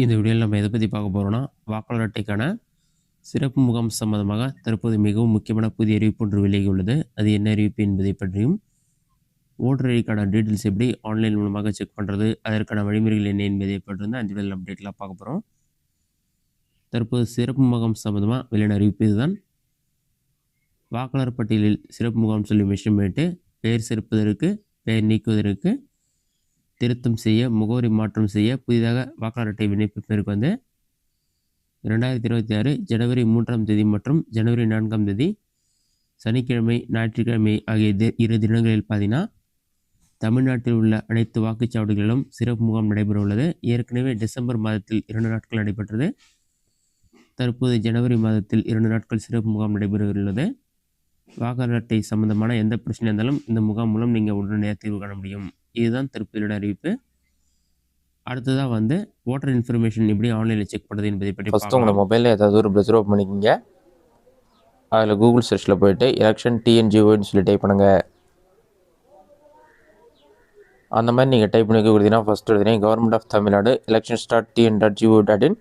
இந்த வீடியோவில் நம்ம எதை பற்றி பார்க்க போகிறோம்னா, வாக்காளர் அட்டைக்கான சிறப்பு முகாம் சம்பந்தமாக தற்போது மிகவும் முக்கியமான புதிய அறிவிப்பு ஒன்று வெளியாகியுள்ளது. அது என்ன அறிவிப்பு என்பதை பற்றியும், ஓட்டர் ஐடிக்கான டீட்டெயில்ஸ் எப்படி ஆன்லைன் மூலமாக செக் பண்ணுறது, அதற்கான வழிமுறைகள் என்ன என்பதை பற்றி தான் இந்த வீடியோவில் அப்டேட்லாம் பார்க்க போகிறோம். தற்போது சிறப்பு முகாம் சம்பந்தமாக வெளியான அறிவிப்பு இதுதான். வாக்காளர் பட்டியலில் சிறப்பு முகாம் சொல்லி மென்ஷன் பண்ணிட்டு, பெயர் சேர்ப்பதற்கு, பெயர் நீக்குவதற்கு, திருத்தம் செய்ய, முகவரி மாற்றம் செய்ய புதிதாக வாக்காளர் அட்டை விண்ணப்பிப்பதற்கு 2026 ஜனவரி 3ஆம் தேதி மற்றும் ஜனவரி 4ஆம் தேதி சனிக்கிழமை, ஞாயிற்றுக்கிழமை ஆகிய இரு தினங்களில் பார்த்தீங்கன்னா, தமிழ்நாட்டில் உள்ள அனைத்து வாக்குச்சாவடிகளிலும் சிறப்பு முகாம் நடைபெற உள்ளது. ஏற்கனவே டிசம்பர் மாதத்தில் 2 நாட்கள் நடைபெற்றது. தற்போது ஜனவரி மாதத்தில் 2 நாட்கள் சிறப்பு முகாம் நடைபெற உள்ளது. வாக்காளர் அட்டை சம்பந்தமான எந்த பிரச்சனை இருந்தாலும் இந்த முகாம் மூலம் நீங்கள் உடனடியாக தீர்வு காண முடியும். இதுதான் தற்போதைய அறிவிப்பு. அடுத்ததாக ஓட்டர் இன்ஃபர்மேஷன் எப்படி ஆன்லைனில் செக் பண்ணுறது என்பதை பற்றி ஃபஸ்ட்டு உங்கள் மொபைலில் ஏதாவது ஒரு ப்ரௌசர் ஓப்பன் பண்ணிக்கிங்க. அதில் கூகுள் சர்ச்சில் போய்ட்டு எலெக்ஷன் TNGOன்னு சொல்லி டைப் பண்ணுங்கள். அந்த மாதிரி நீங்கள் டைப் பண்ணி கொடுத்தீங்கன்னா ஃபஸ்ட்டு எழுதுனீங்க government of Tamil Nadu elections.tn.go.in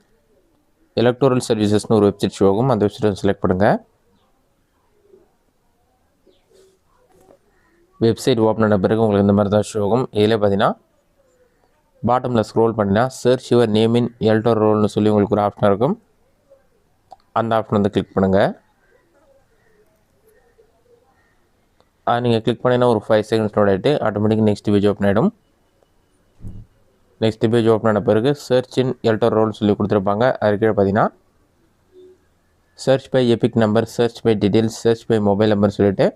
electoral சர்வீசஸ்னு ஒரு வெப்சைட் ஷோ ஆகும். அந்த வெப்சைட் செலக்ட் பண்ணுங்கள். வெப்சைட் ஓப்பன் பண்ண பிறகு உங்களுக்கு இந்த மாதிரி தான் ஷோ ஆகும். இதில் பார்த்தீங்கன்னா பாட்டமில் ஸ்க்ரோல் பண்ணினா search your name in electoral ரோல்னு சொல்லி உங்களுக்கு ஒரு ஆப்ஷன் இருக்கும். அந்த ஆப்ஷன் கிளிக் பண்ணுங்கள். நீங்கள் கிளிக் பண்ணிங்கன்னா ஒரு 5 செகண்ட்ஸ் லோட் ஆகிட்டு ஆட்டோமேட்டிக் நெக்ஸ்ட் பேஜ் ஓப்பன் ஆகிடும். நெக்ஸ்ட் பேஜ் ஓப்பன் ஆன பிறகு சர்ச் இன் எலக்டோரல் ரோல்னு சொல்லி கொடுத்துருப்பாங்க. அது கீழே பார்த்தீங்கன்னா search by EPIC number, search by details, search by mobile number சொல்லிட்டு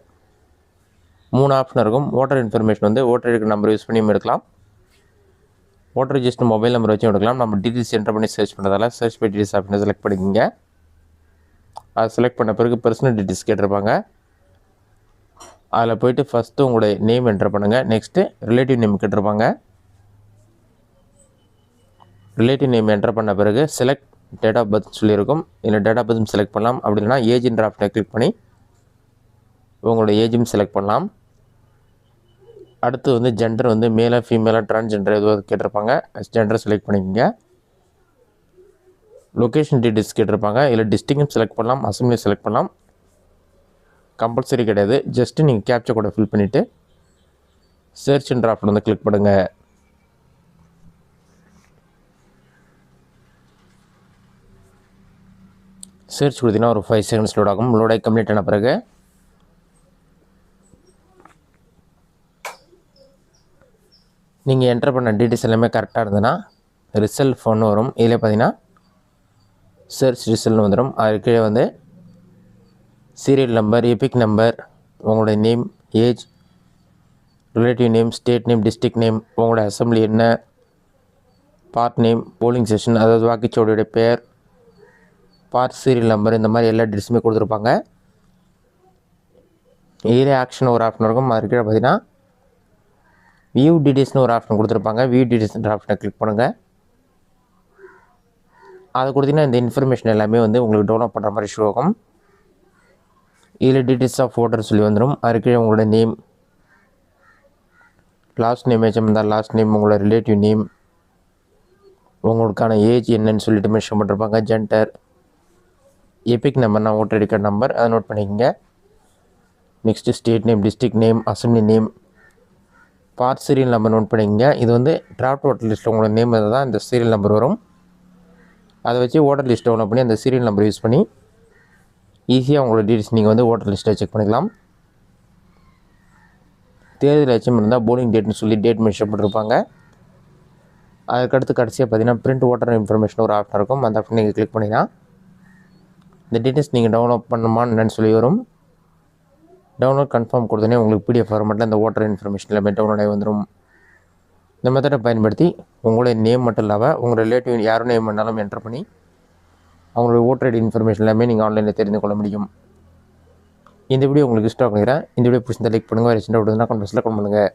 3 ஆப்ஷன் இருக்கும். Voter information voter ID number use பண்ணியும் எடுக்கலாம். ஓட்டர் ரெஜிஸ்டர் மொபைல் நம்பர் வச்சும் எடுக்கலாம். நம்ம டீட்டெயில்ஸ் என்டர் பண்ணி சர்ச் பண்ணுறதால சர்ச் பை டீட்டெயில்ஸ் ஆப்ஷனை செலக்ட் பண்ணிக்கோங்க. அதை செலக்ட் பண்ண பிறகு பர்சனல் டீட்டெயில்ஸ் கேட்டிருப்பாங்க. அதில் போய்ட்டு ஃபஸ்ட்டு உங்களுடைய நேம் என்டர் பண்ணுங்கள். நெக்ஸ்ட்டு ரிலேட்டிவ் நேம் கேட்டிருப்பாங்க. ரிலேட்டிவ் நேம் என்டர் பண்ண பிறகு செலக்ட் டேட் ஆஃப் பர்த் சொல்லியிருக்கும். இல்லை டேட் ஆஃப் பர்த்தும் செலக்ட் பண்ணலாம். அப்படி இல்லைனா ஏஜ்ன்ற ஆப்ஷனை கிளிக் பண்ணி உங்களோட ஏஜும் செலக்ட் பண்ணலாம். அடுத்து ஜெண்டர் மேலாக ஃபீமேலாக டிரான்ஸ்ஜெண்டர் எதுவும் கேட்டிருப்பாங்க. ஜெண்டரை செலக்ட் பண்ணிக்கோங்க. லொக்கேஷன் டீட்டெயில்ஸ் கேட்டிருப்பாங்க. இல்லை டிஸ்ட்ரிக்டும் செலக்ட் பண்ணலாம், அசம்பிளி செலக்ட் பண்ணலாம். கம்பல்சரி கிடையாது. ஜஸ்ட்டு நீங்கள் கேப்சர் கூட ஃபில் பண்ணிவிட்டு சர்ச்ன்ற ஆப்ஷன் கிளிக் பண்ணுங்கள். சர்ச் கொடுத்தீங்கன்னா ஒரு 5 செகண்ட்ஸ் லோட் ஆகும். லோட் ஆகி கம்ப்ளீட் ஆன பிறகு நீங்கள் என்டர் பண்ண டீட்டெயில்ஸ் எல்லாமே கரெக்டாக இருந்ததுன்னா ரிசல்ட் ஃபோன் வரும். இதில் பார்த்தீங்கன்னா சர்ச் ரிசல்ட்னு வந்துடும். அது கீழே சீரியல் நம்பர், எபிக் நம்பர், உங்களுடைய name, age, relative name, state name, district name, உங்களோட அசம்பிளி என்ன, பார்ட் நேம், போலிங் செஷன் அதாவது வாக்குச்சாவடியோடைய பேர், பார்ட் சீரியல் நம்பர், இந்த மாதிரி எல்லா டீட்டெயில்ஸுமே கொடுத்துருப்பாங்க. இதில் ஆக்ஷன் ஒரு ஆப்ஷன் இருக்கும். அது கீழே பார்த்தீங்கன்னா வியூ டீட்டெயில்ஸ்னு ஒரு ஆப்ஷன் கொடுத்துருப்பாங்க. வியூ டீட்டெயில்ஸ்ன்ற ஆப்ஷனை கிளிக் பண்ணுங்கள். அதை கொடுத்தீங்கன்னா இந்த இன்ஃபர்மேஷன் எல்லாமே உங்களுக்கு டவுன்லோட் பண்ணுற மாதிரி ஷோ ஆகும். இதில் டீட்டெயில்ஸ் ஆஃப் ஓட்டர் சொல்லி வந்துடும். அதுக்கு உங்களோட நேம், லாஸ்ட் நேம் ஏஜ் இருந்தால் லாஸ்ட் நேம், உங்களோட ரிலேட்டிவ் நேம், உங்களுக்கான ஏஜ் என்னன்னு சொல்லிட்டு மென்ஷன் பண்ணிருப்பாங்க. ஜெண்டர், எபிக் நம்பர்னா ஓட்டர் ஐடி கார்டு நம்பர், அதை நோட் பண்ணிக்கோங்க. Next state name, district name, assembly name, part serial number note பண்ணிக்கோங்க. இது டிராஃப்ட் ஓட்டர் லிஸ்ட்டில் உங்களோட நேம் தான் இந்த சீரியல் நம்பர் வரும். அதை வச்சு ஓட்டர் லிஸ்ட் டவுன்லோட் பண்ணி அந்த சீரியல் நம்பர் யூஸ் பண்ணி ஈஸியாக உங்களோட டீட்டெயில்ஸ் நீங்கள் ஓட்டர் லிஸ்ட்டை செக் பண்ணிக்கலாம். தேர்தல் எச்சம் இருந்தால் போலிங் டேட்னு சொல்லி டேட் மென்ஷன் பண்ணிருப்பாங்க. அதுக்கடுத்து கடைசியாக பார்த்தீங்கன்னா பிரிண்ட் ஓட்டர் இன்ஃபர்மேஷன் ஒரு ஆப்ஷன் இருக்கும். அந்த ஆப்ஷன் நீங்கள் கிளிக் பண்ணிங்கன்னா இந்த டீட்டெயில்ஸ் நீங்கள் டவுன்லோட் பண்ணணுமான்னு என்னென்னு சொல்லி வரும். டவுன்லோட் கன்ஃபார்ம் கொடுத்தோன்னே உங்களுக்கு PDF ஃபார்மெட்டில் இந்த ஓட்டர் இன்ஃபர்மேஷன் எல்லாமே டவுன்லோட் ஆகி வந்துடும். இந்த மெத்தடை பயன்படுத்தி உங்களுடைய நேம் மட்டும் இல்லாமல் உங்கள் ரிலேட்டிவ் யாரும் நேம் வேணாலும் என்டர் பண்ணி அவங்களுடைய ஓட்டர் ஐடி இன்ஃபர்மேஷன் எல்லாமே நீங்கள் ஆன்லைனில் தெரிந்து கொள்ள முடியும். இந்த வீடியோ உங்களுக்கு இஷ்டம் பண்ணிக்கிறேன். இந்த வீடியோ பிடிச்சிருந்தா லைக் பண்ணுங்கள். வேறு சின்ன விடுதுன்னா கமெண்ட்ஸில் கமெண்ட் பண்ணுங்கள்.